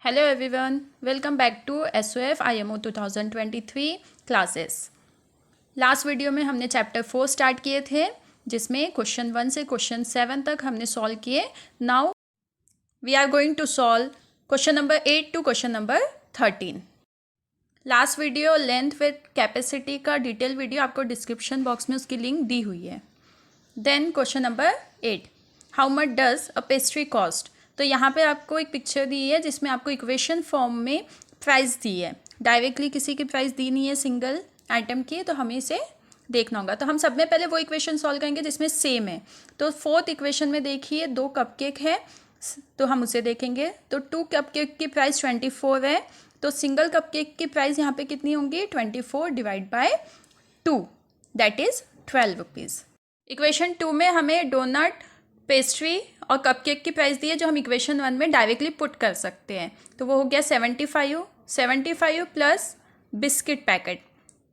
Hello everyone, welcome back to SOF IMO 2023 classes. Last video में हमने chapter 4 start किए थे जिसमें क्वेश्चन 1 से क्वेश्चन 7 तक हमने सॉल्व किए। Now we are going to solve question number 8 to question number 13। Last video length with capacity का डिटेल वीडियो आपको डिस्क्रिप्शन बॉक्स में उसकी लिंक दी हुई है। Then question number 8, how much does a pastry cost. तो यहाँ पे आपको एक पिक्चर दी है जिसमें आपको इक्वेशन फॉर्म में प्राइस दी है, डायरेक्टली किसी की प्राइस दी नहीं है सिंगल आइटम की, तो हमें इसे देखना होगा। तो हम सब में पहले वो इक्वेशन सॉल्व करेंगे जिसमें सेम है। तो फोर्थ इक्वेशन में देखिए 2 कपकेक है, तो हम उसे देखेंगे। तो 2 कपकेक की प्राइस 24 है, तो सिंगल कपकेक की प्राइस यहाँ पे कितनी होंगी 24 divide by 2, that is 12 rupees. Equation 2 में हमें डोनट, पेस्ट्री और कपकेक की प्राइस दी है जो हम इक्वेशन 1 में डायरेक्टली पुट कर सकते हैं। तो वो हो गया 75 प्लस बिस्किट पैकेट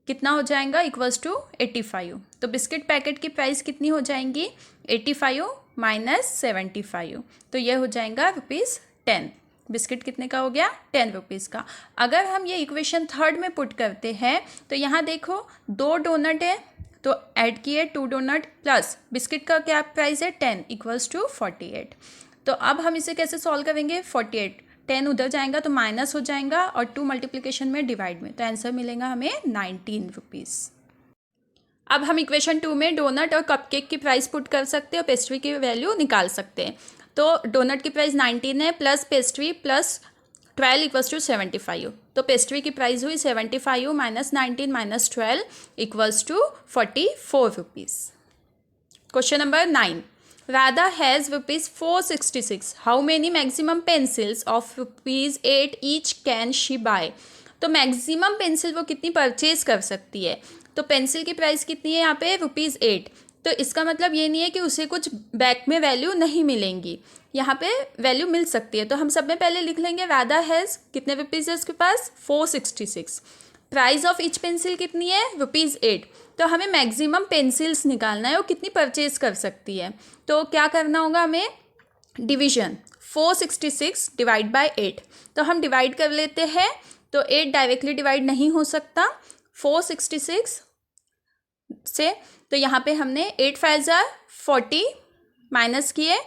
कितना हो जाएगा इक्वल्स टू 85। तो बिस्किट पैकेट की प्राइस कितनी हो जाएंगी 85 माइनस 75, तो ये हो जाएगा ₹10। बिस्किट कितने का हो गया 10 रुपीज़ का। अगर हम ये इक्वेशन 3 में पुट करते हैं तो यहाँ देखो 2 डोनट है तो ऐड किए 2 डोनट प्लस बिस्किट का क्या प्राइस है 10 इक्वल्स टू 48। तो अब हम इसे कैसे सॉल्व करेंगे 48 10 उधर जाएगा तो माइनस हो जाएगा और 2 मल्टीप्लिकेशन में डिवाइड में, तो आंसर मिलेगा हमें 19 रुपीज़। अब हम इक्वेशन 2 में डोनट और कपकेक की प्राइस पुट कर सकते हैं और पेस्ट्री की वैल्यू निकाल सकते हैं। तो डोनट की प्राइस 19 है plus pastry plus 12 equals to 75। तो पेस्ट्री की प्राइस हुई 75 minus 19 minus 12 equals to 44 rupees. Question number 9, Radha has ₹466, how many maximum pencils of ₹8 each can she buy. तो मैक्सिमम पेंसिल वो कितनी परचेज कर सकती है। तो पेंसिल की प्राइस कितनी है यहाँ पे ₹8, तो इसका मतलब ये नहीं है कि उसे कुछ बैक में वैल्यू नहीं मिलेंगी, यहाँ पे वैल्यू मिल सकती है। तो हम सब में पहले लिख लेंगे राधा हैज़ कितने रुपीज़ है उसके पास 466, प्राइस ऑफ ईच पेंसिल कितनी है ₹8। तो हमें मैक्सिमम पेंसिल्स निकालना है वो कितनी परचेज कर सकती है। तो क्या करना होगा हमें डिवीजन 466 डिवाइड बाय 8, तो हम डिवाइड कर लेते हैं। तो 8 डायरेक्टली डिवाइड नहीं हो सकता 466 से, तो यहाँ पे हमने 8 5 जार 40 माइनस किए,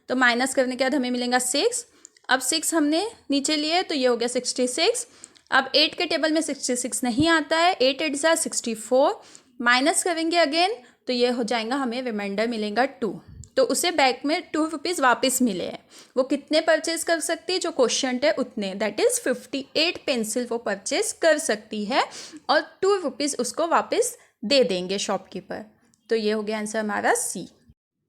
तो माइनस करने के बाद हमें मिलेगा 6। अब 6 हमने नीचे लिए तो ये हो गया 66। अब 8 के टेबल में 66 नहीं आता है, 8 8 जार 64 माइनस करेंगे अगेन, तो ये हो जाएगा हमें रिमाइंडर मिलेगा 2। तो उसे बैक में 2 रुपीज़ वापस मिले हैं। वो कितने परचेज कर सकती है जो क्वेश्चन है उतने, दैट इज़ 58 पेंसिल वो परचेज कर सकती है और 2 रुपीज़ उसको वापस दे देंगे शॉपकीपर। तो ये हो गया आंसर हमारा C.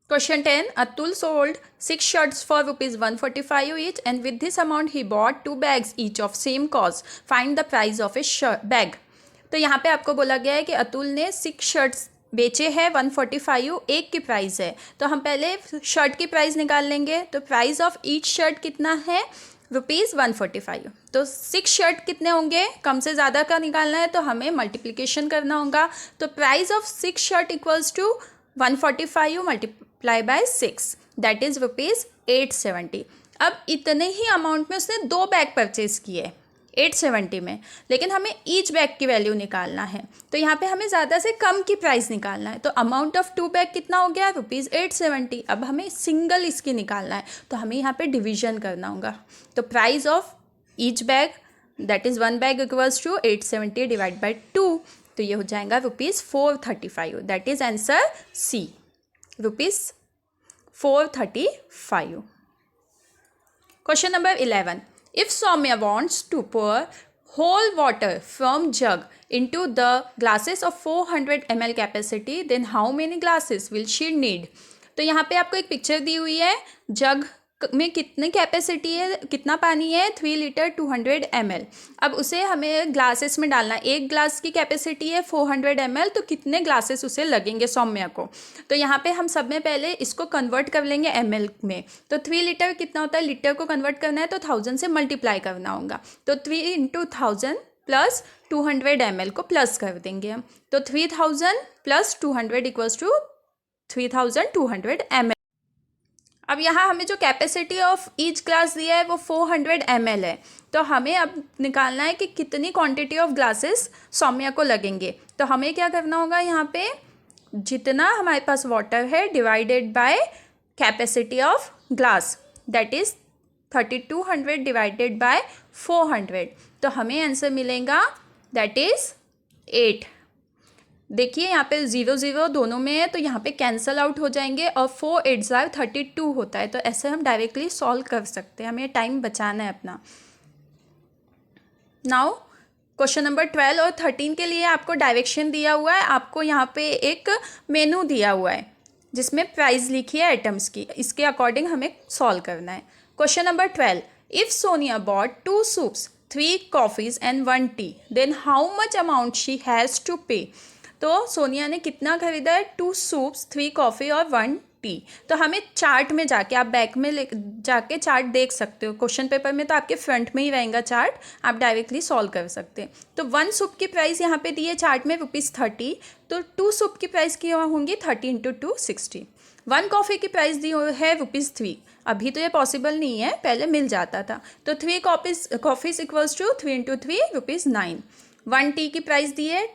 Question 10, Atul sold 6 shirts for ₹145 each and with this amount he bought 2 bags each of same cost. Find the price of a bag. तो यहाँ पे आपको बोला गया है कि अतुल ने 6 शर्ट्स बेचे हैं 145 एक की प्राइस है। तो हम पहले शर्ट की प्राइस निकाल लेंगे। तो प्राइस ऑफ ईच शर्ट कितना है ₹145। तो 6 शर्ट कितने होंगे, कम से ज़्यादा का निकालना है तो हमें मल्टीप्लिकेशन करना होगा। तो price of 6 shirt equals to 145 multiply by 6, that is ₹870। अब इतने ही अमाउंट में उसने 2 बैग परचेज किए 870 में, लेकिन हमें ईच बैग की वैल्यू निकालना है। तो यहाँ पे हमें ज़्यादा से कम की प्राइस निकालना है। तो अमाउंट ऑफ 2 बैग कितना हो गया ₹870। अब हमें सिंगल इसकी निकालना है तो हमें यहाँ पे डिवीजन करना होगा। तो price of each bag that is 1 bag equals to 870 divide by 2, तो ये हो जाएगा ₹435, that is answer C, ₹435। Question number 11, if Soumya wants to pour whole water from jug into the glasses of 400 ml capacity, then how many glasses will she need? तो यहाँ पे आपको एक picture दी हुई है, जग में कितनी कैपेसिटी है, कितना पानी है 3 लीटर 200 ml। अब उसे हमें ग्लासेस में डालना है। एक ग्लास की कैपेसिटी है 400 ml, तो कितने ग्लासेस उसे लगेंगे सौम्या को। तो यहाँ पे हम सब में पहले इसको कन्वर्ट कर लेंगे ml में। तो 3 लीटर कितना होता है, लीटर को कन्वर्ट करना है तो 1000 से मल्टीप्लाई करना होगा। तो 3 × 1000 प्लस 200 ml को प्लस कर देंगे हम। तो 3000 प्लस 200 इक्वल्स टू 3200 ml। अब यहाँ हमें जो कैपेसिटी ऑफ ईच ग्लास दिया है वो 400 ml है, तो हमें अब निकालना है कि कितनी क्वांटिटी ऑफ ग्लासेस सौम्या को लगेंगे। तो हमें क्या करना होगा, यहाँ पे जितना हमारे पास वाटर है divided by capacity of glass, that is 3200 divided by 400, तो हमें आंसर मिलेगा दैट इज़ 8। देखिए यहाँ पे 0 0 दोनों में है, तो यहाँ पे कैंसल आउट हो जाएंगे और 4 8 32 होता है, तो ऐसे हम डायरेक्टली सॉल्व कर सकते हैं, हमें टाइम बचाना है अपना। नाउ क्वेश्चन नंबर 12 और 13 के लिए आपको डायरेक्शन दिया हुआ है, आपको यहाँ पे एक मेनू दिया हुआ है जिसमें प्राइस लिखी है आइटम्स की, इसके अकॉर्डिंग हमें सॉल्व करना है। Question number 12, if Sonia bought 2 soups 3 coffees and 1 tea, then how much amount she has to pay. तो सोनिया ने कितना खरीदा है, 2 सूप्स 3 कॉफ़ी और 1 टी। तो हमें चार्ट में जाके, आप बैक में जाके चार्ट देख सकते हो, क्वेश्चन पेपर में तो आपके फ्रंट में ही रहेगा चार्ट, आप डायरेक्टली सॉल्व कर सकते हैं। तो 1 सूप की प्राइस यहाँ पे दी है चार्ट में ₹30, तो 2 सूप की प्राइस की होंगी 30 × 2 60। 1 कॉफ़ी की प्राइस दी है ₹3। अभी तो ये पॉसिबल नहीं है, पहले मिल जाता था, तो 3 कॉफ़ीज़ इक्वल्स टू 3 × 3 ₹9। 1 टी की प्राइस दी है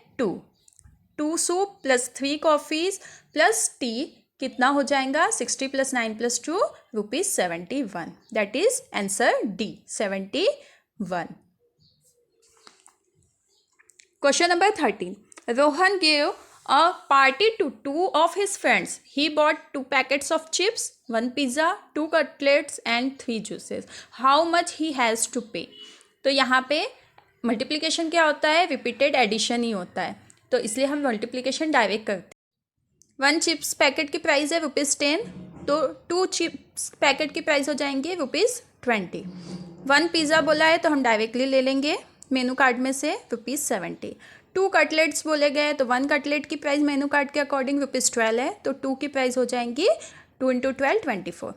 2 soup plus 3 coffees plus tea कितना हो जाएगा, 60 + 9 + 2 ₹71, that is answer D 71। Question number 13, Rohan gave a party to 2 of his friends. He bought 2 packets of chips, 1 pizza, 2 cutlets and 3 juices. How much he has to pay? तो यहाँ पे multiplication क्या होता है, repeated addition ही होता है, तो इसलिए हम मल्टीप्लिकेशन डायरेक्ट करते हैं। 1 चिप्स पैकेट की प्राइस है ₹10, तो 2 चिप्स पैकेट की प्राइस हो जाएंगे ₹20। 1 पिज़्ज़ा बोला है तो हम डायरेक्टली ले लेंगे मेनू कार्ड में से ₹70। 2 कटलेट्स बोले गए तो 1 कटलेट की प्राइस मेनू कार्ड के अकॉर्डिंग ₹12 है, तो 2 की प्राइस हो जाएंगी 2 × 12 24।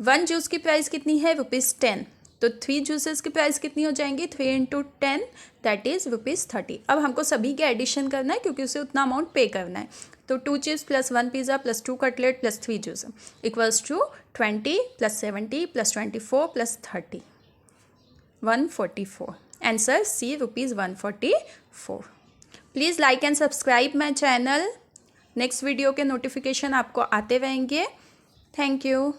1 जूस की प्राइस कितनी है, ₹10, तो 3 जूसेस की प्राइस कितनी हो जाएंगी, 3 × 10 दैट इज़ ₹30। अब हमको सभी के एडिशन करना है क्योंकि उसे उतना अमाउंट पे करना है, तो 2 chips plus 1 pizza plus 2 cutlet plus 3 juice equals to 20 + 70 + 24 + 30 144। Answer C ₹144। Please like and subscribe my channel, next video के नोटिफिकेशन आपको आते रहेंगे। Thank you.